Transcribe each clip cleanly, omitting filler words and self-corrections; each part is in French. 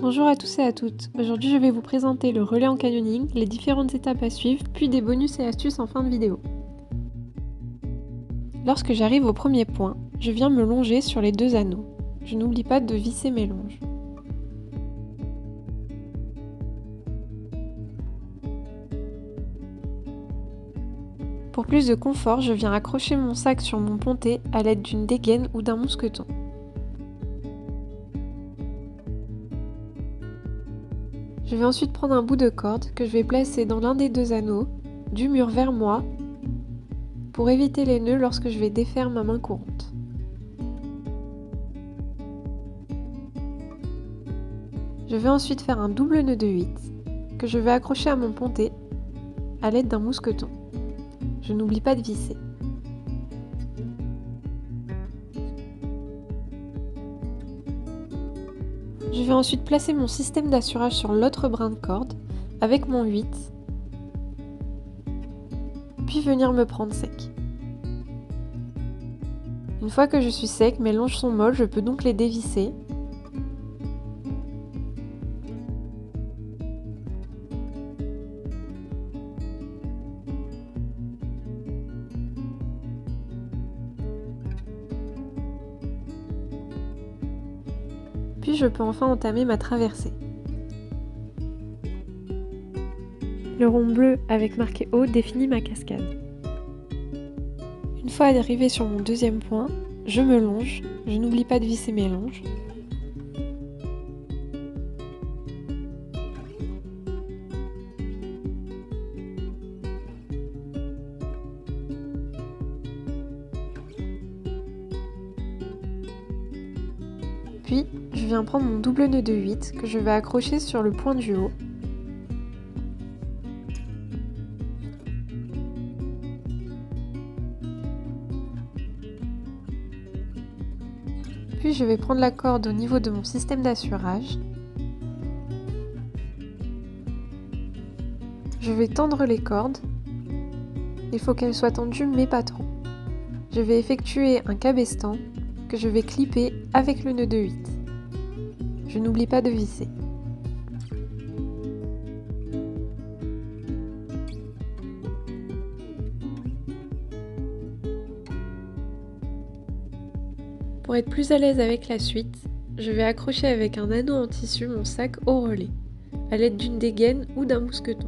Bonjour à tous et à toutes, aujourd'hui je vais vous présenter le relais en canyoning, les différentes étapes à suivre, puis des bonus et astuces en fin de vidéo. Lorsque j'arrive au premier point, je viens me longer sur les deux anneaux. Je n'oublie pas de visser mes longes. Pour plus de confort, je viens accrocher mon sac sur mon pontet à l'aide d'une dégaine ou d'un mousqueton. Je vais ensuite prendre un bout de corde que je vais placer dans l'un des deux anneaux, du mur vers moi, pour éviter les nœuds lorsque je vais défaire ma main courante. Je vais ensuite faire un double nœud de 8 que je vais accrocher à mon pontet à l'aide d'un mousqueton. Je n'oublie pas de visser. Je vais ensuite placer mon système d'assurage sur l'autre brin de corde avec mon 8, puis venir me prendre sec. Une fois que je suis sec, mes longes sont molles, je peux donc les dévisser. Puis je peux enfin entamer ma traversée. Le rond bleu avec marqué haut définit ma cascade. Une fois arrivé sur mon deuxième point, je me longe, je n'oublie pas de visser mes longes. Puis, je viens prendre mon double nœud de 8 que je vais accrocher sur le point du haut. Puis je vais prendre la corde au niveau de mon système d'assurage. Je vais tendre les cordes. Il faut qu'elles soient tendues mais pas trop. Je vais effectuer un cabestan que je vais clipper avec le nœud de 8. Je n'oublie pas de visser. Pour être plus à l'aise avec la suite, je vais accrocher avec un anneau en tissu mon sac au relais, à l'aide d'une dégaine ou d'un mousqueton.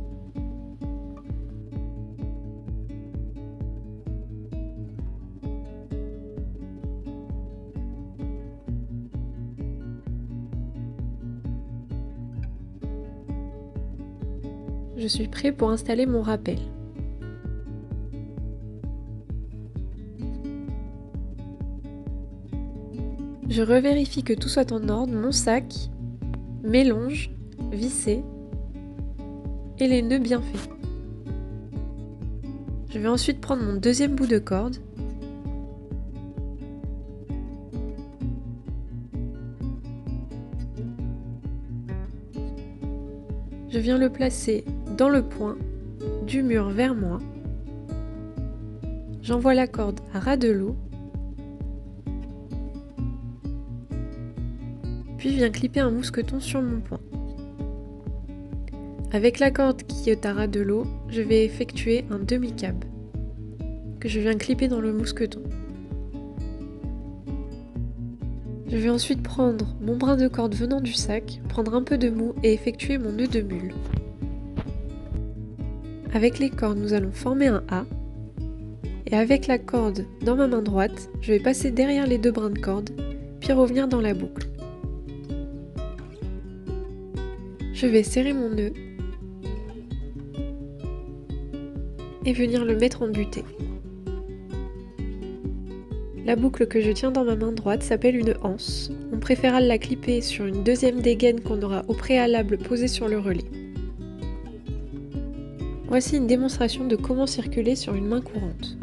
Je suis prêt pour installer mon rappel. Je revérifie que tout soit en ordre, mon sac, mes longes, vissées et les nœuds bien faits. Je vais ensuite prendre mon deuxième bout de corde . Je viens le placer dans le point du mur vers moi. J'envoie la corde à ras de l'eau. Puis viens clipper un mousqueton sur mon point. Avec la corde qui est à ras de l'eau, je vais effectuer un demi-cab que je viens clipper dans le mousqueton. Je vais ensuite prendre mon brin de corde venant du sac, prendre un peu de mou et effectuer mon nœud de mule. Avec les cordes, nous allons former un A. Et avec la corde dans ma main droite, je vais passer derrière les deux brins de corde, puis revenir dans la boucle. Je vais serrer mon nœud et venir le mettre en butée. La boucle que je tiens dans ma main droite s'appelle une anse. On préférera la clipper sur une deuxième dégaine qu'on aura au préalable posée sur le relais. Voici une démonstration de comment circuler sur une main courante.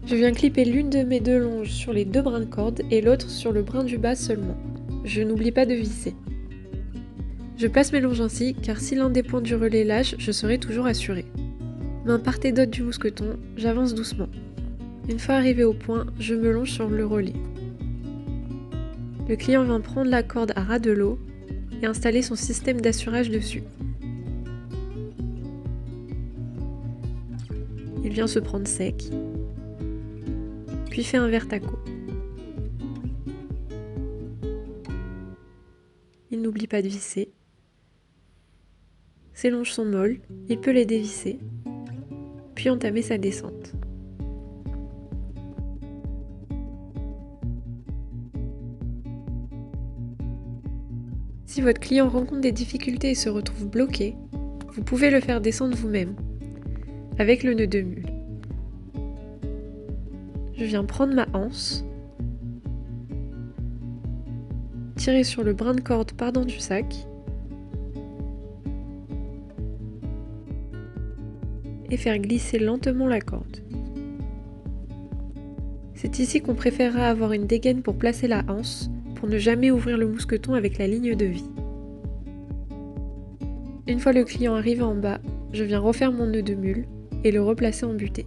Je viens clipper l'une de mes deux longes sur les deux brins de corde et l'autre sur le brin du bas seulement. Je n'oublie pas de visser. Je place mes longes ainsi car si l'un des points du relais lâche, je serai toujours assurée. Main part et d'autre du mousqueton, j'avance doucement. Une fois arrivé au point, je me longe sur le relais. Le client vient prendre la corde à ras de l'eau et installer son système d'assurage dessus. Il vient se prendre sec, puis fait un verre-taco. Il n'oublie pas de visser. Ses longes sont molles, il peut les dévisser, puis entamer sa descente. Si votre client rencontre des difficultés et se retrouve bloqué, vous pouvez le faire descendre vous-même, avec le nœud de mule. Je viens prendre ma anse, tirer sur le brin de corde par-dedans du sac, et faire glisser lentement la corde. C'est ici qu'on préférera avoir une dégaine pour placer la anse, pour ne jamais ouvrir le mousqueton avec la ligne de vie. Une fois le client arrivé en bas, je viens refaire mon nœud de mule et le replacer en butée.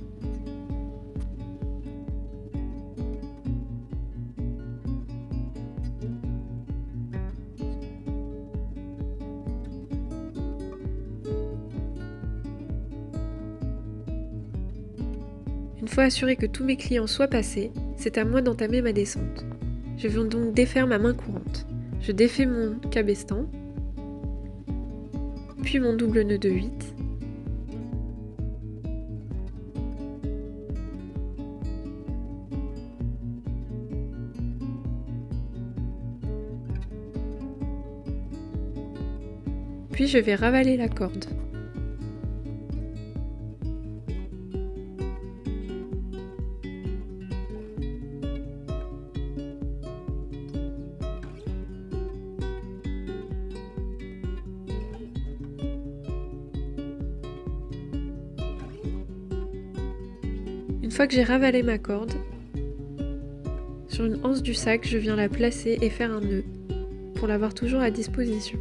Une fois assuré que tous mes clients soient passés, c'est à moi d'entamer ma descente. Je viens donc défaire ma main courante. Je défais mon cabestan, puis mon double nœud de 8. Puis je vais ravaler la corde. Une fois que j'ai ravalé ma corde, sur une anse du sac, je viens la placer et faire un nœud pour l'avoir toujours à disposition.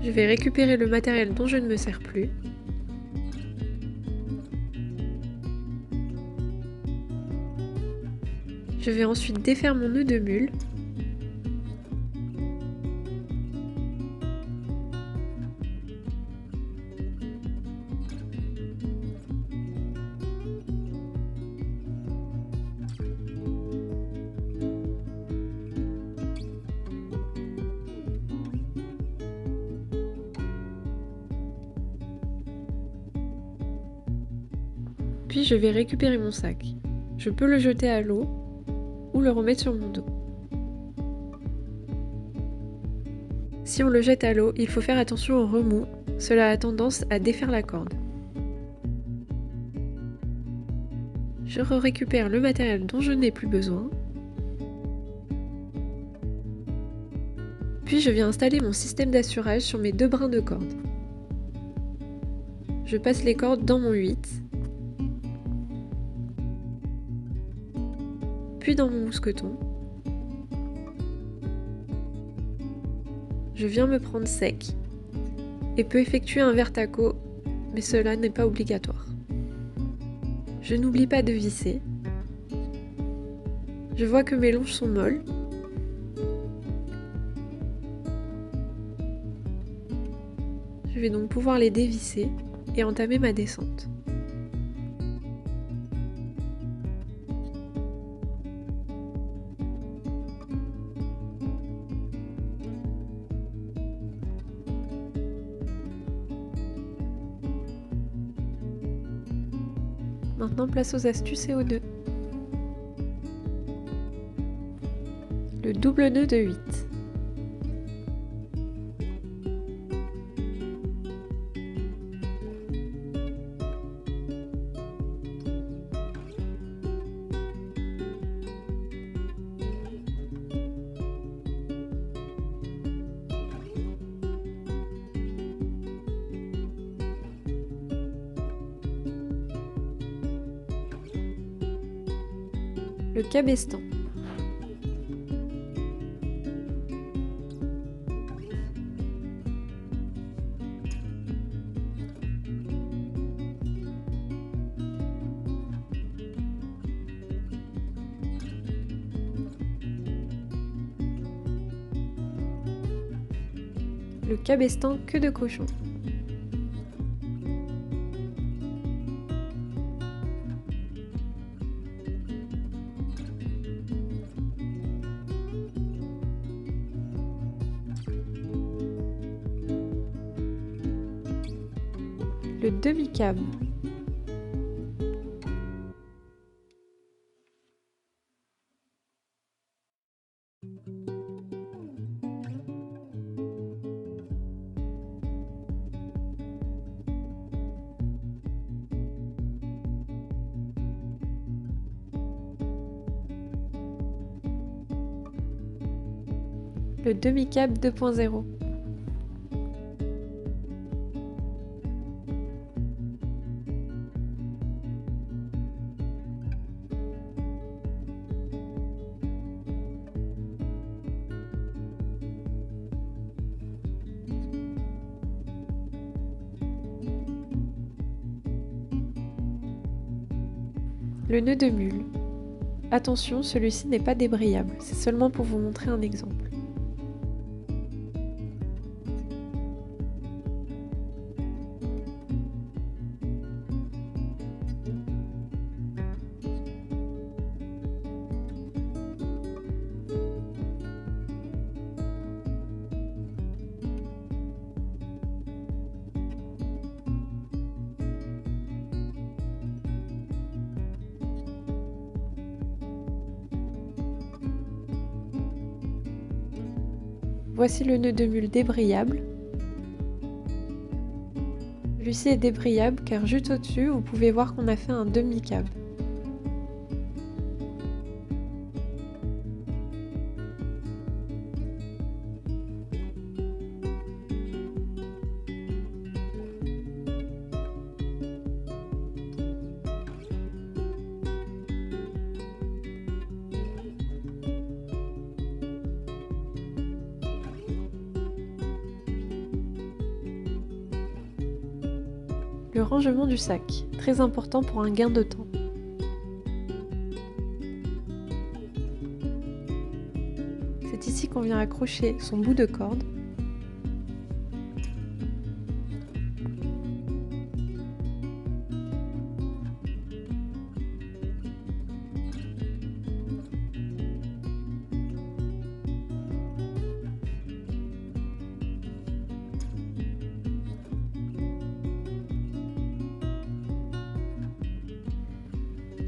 Je vais récupérer le matériel dont je ne me sers plus. Je vais ensuite défaire mon nœud de mule. Puis je vais récupérer mon sac. Je peux le jeter à l'eau ou le remettre sur mon dos. Si on le jette à l'eau, il faut faire attention au remous, cela a tendance à défaire la corde. Je récupère le matériel dont je n'ai plus besoin. Puis je viens installer mon système d'assurage sur mes 2 brins de corde. Je passe les cordes dans mon 8, puis dans mon mousqueton. Je viens me prendre sec et peux effectuer un verre-taco, mais cela n'est pas obligatoire. Je n'oublie pas de visser. Je vois que mes longes sont molles. Je vais donc pouvoir les dévisser et entamer ma descente. Maintenant, place aux astuces et aux nœuds. Le double nœud de 8. Le cabestan. Le cabestan queue de cochon. Le demi-cab. Le demi-cab 2.0. Le nœud de mule. Attention, celui-ci n'est pas débrayable, c'est seulement pour vous montrer un exemple. Voici le nœud de mule débrayable. Celui-ci est débrayable car juste au-dessus, vous pouvez voir qu'on a fait un demi-cab. Le rangement du sac, très important pour un gain de temps. C'est ici qu'on vient accrocher son bout de corde.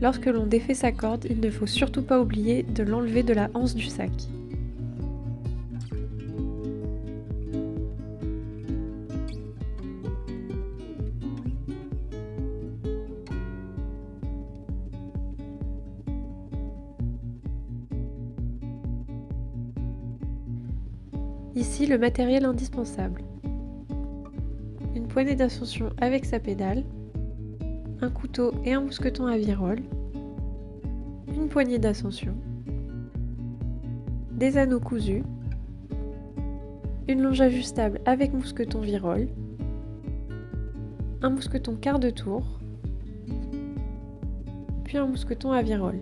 Lorsque l'on défait sa corde, il ne faut surtout pas oublier de l'enlever de la anse du sac. Ici, le matériel indispensable. Une poignée d'ascension avec sa pédale, un couteau et un mousqueton à virole, une poignée d'ascension, des anneaux cousus, une longe ajustable avec mousqueton virole, un mousqueton quart de tour, puis un mousqueton à virole.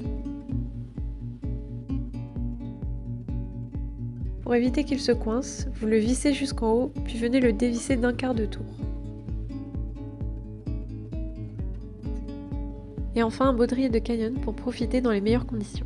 Pour éviter qu'il se coince, vous le vissez jusqu'en haut, puis venez le dévisser d'un quart de tour. Et enfin un baudrier de canyon pour profiter dans les meilleures conditions.